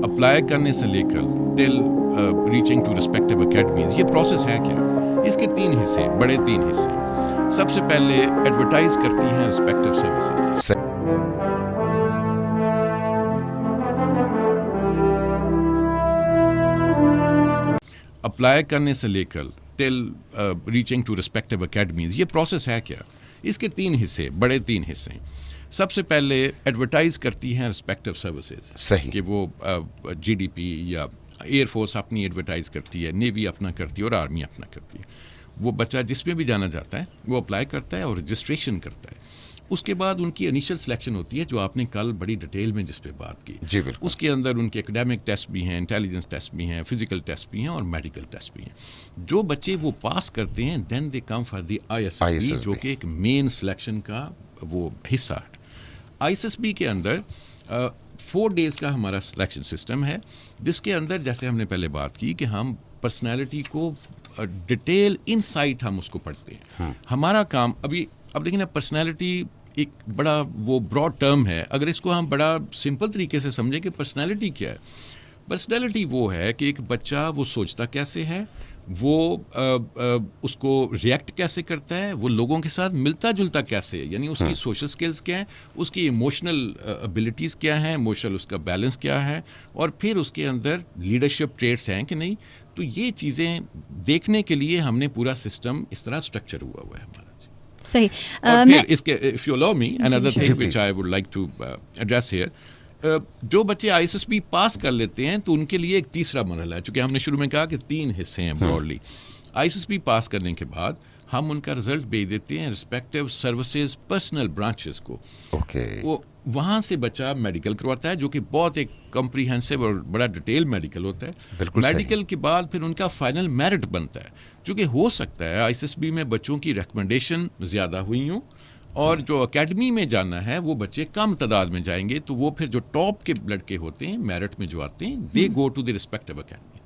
Apply کرنے سے لے کر ٹل ریچنگ ٹو ریسپیکٹیو اکیڈمیز، یہ پروسیس ہے کیا؟ اس کے 3 حصے، بڑے 3 حصے۔ سب سے پہلے ایڈورٹائز کرتی ہیں ریسپیکٹیو سروسز، اپلائی کرنے سے لے کر ٹل ریچنگ ٹو ریسپیکٹیو اکیڈمیز، یہ پروسیس ہے کیا؟ اس کے 3 حصے، بڑے 3 حصے ہیں۔ سب سے پہلے ایڈورٹائز کرتی ہیں ریسپیکٹیو سروسز، صحیح کہ وہ جی ڈی پی یا ایئر فورس اپنی ایڈورٹائز کرتی ہے، نیوی اپنا کرتی ہے اور آرمی اپنا کرتی ہے۔ وہ بچہ جس میں بھی جانا چاہتا ہے وہ اپلائی کرتا ہے اور رجسٹریشن کرتا ہے۔ اس کے بعد ان کی انیشل سلیکشن ہوتی ہے، جو آپ نے کل بڑی ڈیٹیل میں جس پہ بات کی۔ جی بالکل، اس کے اندر ان کے اکیڈیمک ٹیسٹ بھی ہیں، انٹیلیجنس ٹیسٹ بھی ہیں، فزیکل ٹیسٹ بھی ہیں اور میڈیکل ٹیسٹ بھی ہیں۔ جو بچے وہ پاس کرتے ہیں then they come for the I S S B, جو کہ ایک مین سلیکشن کا وہ حصہ ہے۔ آئی ایس ایس بی کے اندر 4 days کا ہمارا سلیکشن سسٹم ہے، جس کے اندر جیسے ہم نے پہلے بات کی کہ ہم پرسنالٹی کو ڈیٹیل ان سائٹ ہم اس کو پڑھتے ہیں۔ ہمارا کام اب دیکھیں نا، پرسنالٹی ایک بڑا وہ براڈ ٹرم ہے۔ اگر اس کو ہم بڑا سمپل طریقے سے سمجھیں کہ پرسنالٹی کیا ہے، پرسنالٹی وہ ہے کہ ایک بچہ وہ سوچتا کیسے ہے، وہ اس کو ریئیکٹ کیسے کرتا ہے، وہ لوگوں کے ساتھ ملتا جلتا کیسے ہے، یعنی اس کی سوشل سکلز کیا ہیں، اس کی ایموشنل ابیلٹیز کیا ہیں، ایموشنل اس کا بیلنس کیا ہے، اور پھر اس کے اندر لیڈرشپ ٹریٹس ہیں کہ نہیں۔ تو یہ چیزیں دیکھنے کے لیے ہم نے پورا سسٹم اس طرح اسٹرکچر ہوا ہے ہمارا۔ صحیح۔ اور پھر اس کے if you allow me another thing which I would like to address here، جو بچے I S S B pass کر لیتے ہیں تو ان کے لیے ایک تیسرا مرحلہ ہے، چونکہ ہم نے شروع میں کہا کہ 3 حصے ہیں broadly. I S S B pass کرنے کے بعد ہم ان کا رزلٹ بھیج دیتے ہیں ریسپیکٹیو سروسز پرسنل برانچز کو۔ وہ وہاں سے بچہ میڈیکل کرواتا ہے، جو کہ بہت ایک کمپریہنسو اور بڑا ڈیٹیل میڈیکل ہوتا ہے۔ میڈیکل کے بعد پھر ان کا فائنل میرٹ بنتا ہے، چونکہ ہو سکتا ہے آئی ایس ایس بی میں بچوں کی ریکمنڈیشن زیادہ ہوئی ہوں اور جو اکیڈمی میں جانا ہے وہ بچے کم تعداد میں جائیں گے، تو وہ پھر جو ٹاپ کے لڑکے ہوتے ہیں میرٹ میں جو آتے ہیں، دے go to the respective academy.